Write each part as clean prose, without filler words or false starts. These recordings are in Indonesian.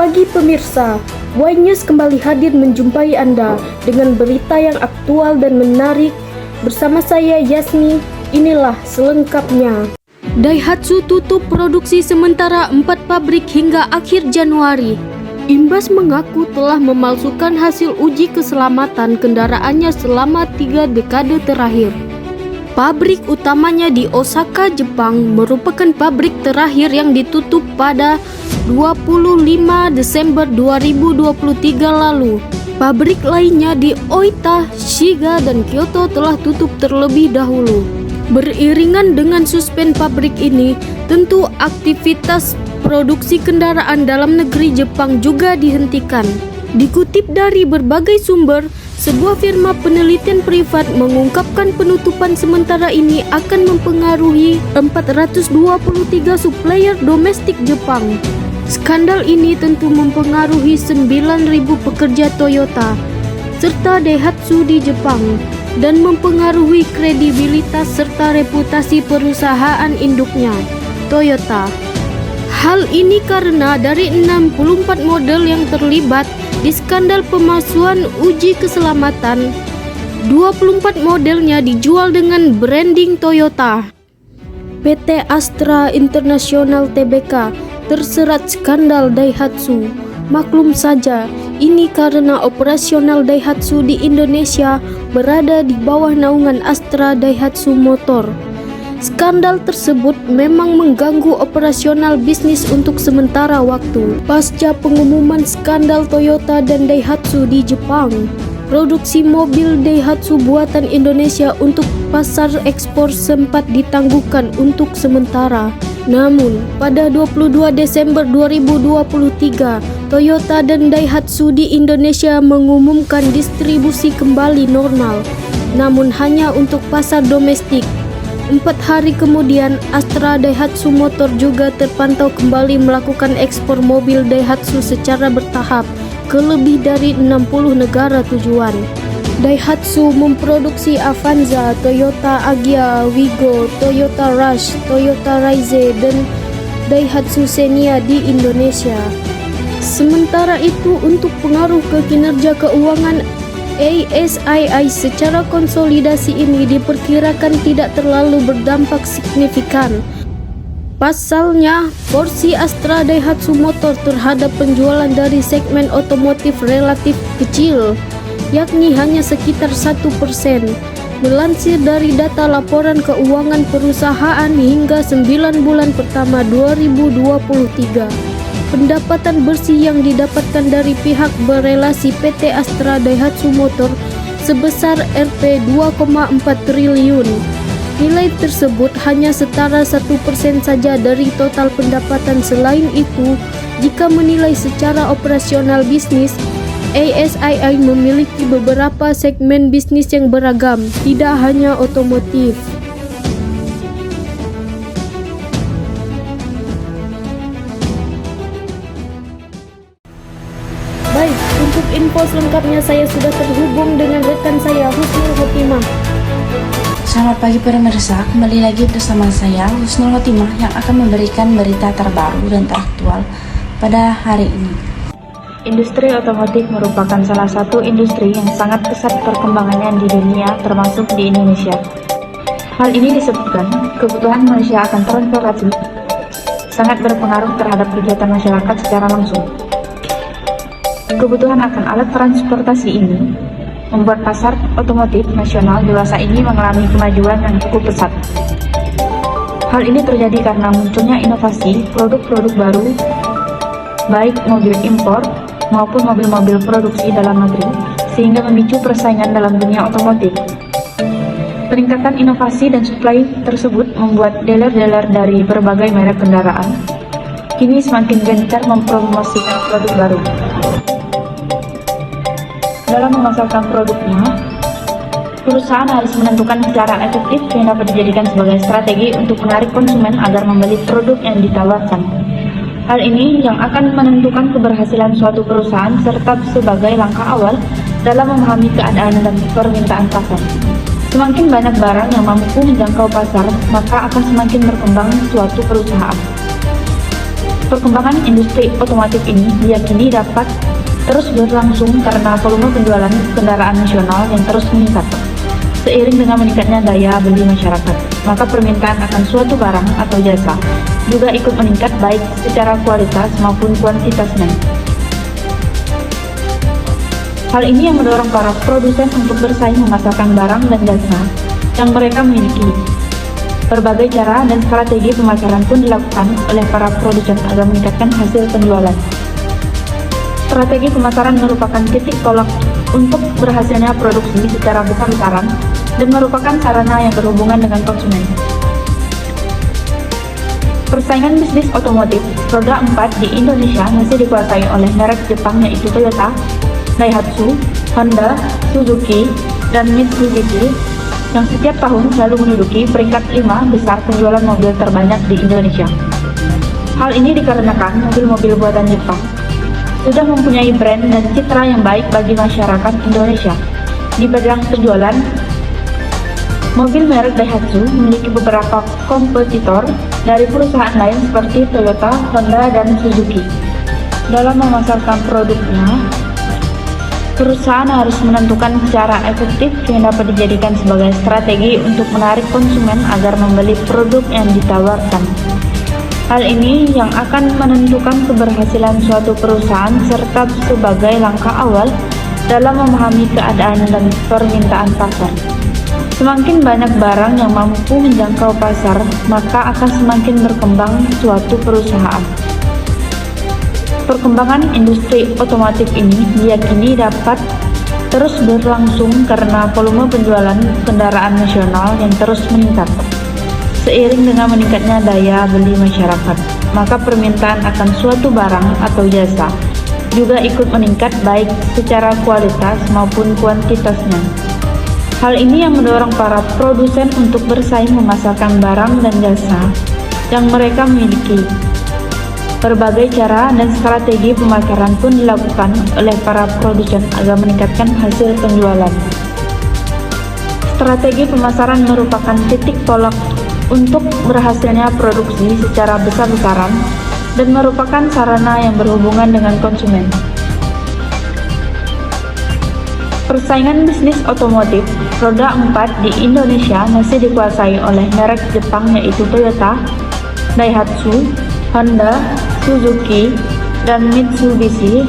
pagi pemirsa, Y News kembali hadir menjumpai Anda dengan berita yang aktual dan menarik. Bersama saya Yasmi, inilah selengkapnya. Daihatsu tutup produksi sementara 4 pabrik hingga akhir Januari. Imbas mengaku telah memalsukan hasil uji keselamatan kendaraannya selama 3 dekade terakhir. Pabrik utamanya di Osaka, Jepang merupakan pabrik terakhir yang ditutup pada 25 Desember 2023 lalu. Pabrik lainnya di Oita, Shiga, dan Kyoto telah tutup terlebih dahulu. Beriringan dengan suspend pabrik ini, tentu aktivitas produksi kendaraan dalam negeri Jepang juga dihentikan. Dikutip dari berbagai sumber, sebuah firma penelitian privat mengungkapkan penutupan sementara ini akan mempengaruhi 423 supplier domestik Jepang. Skandal ini tentu mempengaruhi 9.000 pekerja Toyota serta Daihatsu di Jepang dan mempengaruhi kredibilitas serta reputasi perusahaan induknya, Toyota. Hal ini karena dari 64 model yang terlibat di skandal pemalsuan uji keselamatan, 24 modelnya dijual dengan branding Toyota. PT Astra International Tbk terserat skandal Daihatsu. Maklum saja, ini karena operasional Daihatsu di Indonesia berada di bawah naungan Astra Daihatsu Motor. Skandal tersebut memang mengganggu operasional bisnis untuk sementara waktu. Pasca pengumuman skandal Toyota dan Daihatsu di Jepang, produksi mobil Daihatsu buatan Indonesia untuk pasar ekspor sempat ditangguhkan untuk sementara. Namun, pada 22 Desember 2023, Toyota dan Daihatsu di Indonesia mengumumkan distribusi kembali normal, namun hanya untuk pasar domestik. 4 hari kemudian, Astra Daihatsu Motor juga terpantau kembali melakukan ekspor mobil Daihatsu secara bertahap ke lebih dari 60 negara tujuan. Daihatsu memproduksi Avanza, Toyota Agya, Wigo, Toyota Rush, Toyota Raize, dan Daihatsu Xenia di Indonesia. Sementara itu, untuk pengaruh ke kinerja keuangan ASII secara konsolidasi ini diperkirakan tidak terlalu berdampak signifikan. Pasalnya, porsi Astra Daihatsu Motor terhadap penjualan dari segmen otomotif relatif kecil, yakni hanya sekitar 1%. Melansir dari data laporan keuangan perusahaan hingga 9 bulan pertama 2023. Pendapatan bersih yang didapatkan dari pihak berelasi PT Astra Daihatsu Motor sebesar Rp 2,4 triliun. Nilai tersebut hanya setara 1% saja dari total pendapatan. Selain itu, jika menilai secara operasional bisnis, ASII memiliki beberapa segmen bisnis yang beragam, tidak hanya otomotif. Baik, untuk info selengkapnya saya sudah terhubung dengan rekan saya Husnul Khotimah. Selamat pagi pemirsa, kembali lagi bersama saya Husnul Khotimah yang akan memberikan berita terbaru dan teraktual pada hari ini. Industri otomotif merupakan salah satu industri yang sangat pesat perkembangannya di dunia termasuk di Indonesia. Hal ini disebabkan kebutuhan manusia akan transportasi sangat berpengaruh terhadap kegiatan masyarakat secara langsung. Kebutuhan akan alat transportasi ini membuat pasar otomotif nasional dewasa ini mengalami kemajuan yang cukup pesat. Hal ini terjadi karena munculnya inovasi produk-produk baru, baik mobil impor maupun mobil-mobil produksi dalam negeri, sehingga memicu persaingan dalam dunia otomotif. Peningkatan inovasi dan suplai tersebut membuat dealer-dealer dari berbagai merek kendaraan kini semakin gencar mempromosikan produk baru. Dalam memasarkan produknya, perusahaan harus menentukan cara efektif yang dapat dijadikan sebagai strategi untuk menarik konsumen agar membeli produk yang ditawarkan. Hal ini yang akan menentukan keberhasilan suatu perusahaan serta sebagai langkah awal dalam memahami keadaan dan permintaan pasar. Semakin banyak barang yang mampu menjangkau pasar, maka akan semakin berkembang suatu perusahaan. Perkembangan industri otomotif ini diyakini dapat terus berlangsung karena volume penjualan kendaraan nasional yang terus meningkat. Seiring dengan meningkatnya daya beli masyarakat, maka permintaan akan suatu barang atau jasa juga ikut meningkat baik secara kualitas maupun kuantitasnya. Hal ini yang mendorong para produsen untuk bersaing memasarkan barang dan jasa yang mereka miliki. Berbagai cara dan strategi pemasaran pun dilakukan oleh para produsen agar meningkatkan hasil penjualan. Strategi pemasaran merupakan titik tolak untuk berhasilnya produksi secara besar-besaran dan merupakan sarana yang berhubungan dengan konsumen. Persaingan bisnis otomotif roda 4 di Indonesia masih dikuasai oleh merek Jepang yaitu Toyota, Daihatsu, Honda, Suzuki, dan Mitsubishi yang setiap tahun selalu menduduki peringkat 5 besar penjualan mobil terbanyak di Indonesia. Hal ini dikarenakan mobil-mobil buatan Jepang sudah mempunyai brand dan citra yang baik bagi masyarakat Indonesia. Di bidang penjualan, mobil merek Daihatsu memiliki beberapa kompetitor dari perusahaan lain seperti Toyota, Honda, dan Suzuki. Dalam memasarkan produknya, perusahaan harus menentukan cara efektif yang dapat dijadikan sebagai strategi untuk menarik konsumen agar membeli produk yang ditawarkan. Hal ini yang akan menentukan keberhasilan suatu perusahaan serta sebagai langkah awal dalam memahami keadaan dan permintaan pasar. Semakin banyak barang yang mampu menjangkau pasar, maka akan semakin berkembang suatu perusahaan. Perkembangan industri otomotif ini diyakini dapat terus berlangsung karena volume penjualan kendaraan nasional yang terus meningkat. Seiring dengan meningkatnya daya beli masyarakat, maka permintaan akan suatu barang atau jasa juga ikut meningkat baik secara kualitas maupun kuantitasnya. Hal ini yang mendorong para produsen untuk bersaing memasarkan barang dan jasa yang mereka miliki. Berbagai cara dan strategi pemasaran pun dilakukan oleh para produsen agar meningkatkan hasil penjualan. Strategi pemasaran merupakan titik tolak untuk berhasilnya produksi secara besar-besaran dan merupakan sarana yang berhubungan dengan konsumen. Persaingan bisnis otomotif roda 4 di Indonesia masih dikuasai oleh merek Jepang yaitu Toyota, Daihatsu, Honda, Suzuki, dan Mitsubishi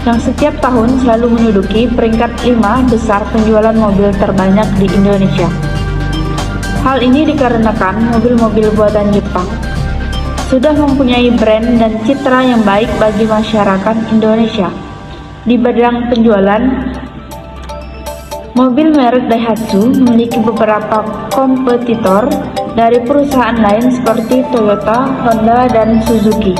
yang setiap tahun selalu menduduki peringkat 5 besar penjualan mobil terbanyak di Indonesia. Hal ini dikarenakan mobil-mobil buatan Jepang sudah mempunyai brand dan citra yang baik bagi masyarakat Indonesia. Di bidang penjualan, mobil merek Daihatsu memiliki beberapa kompetitor dari perusahaan lain seperti Toyota, Honda, dan Suzuki.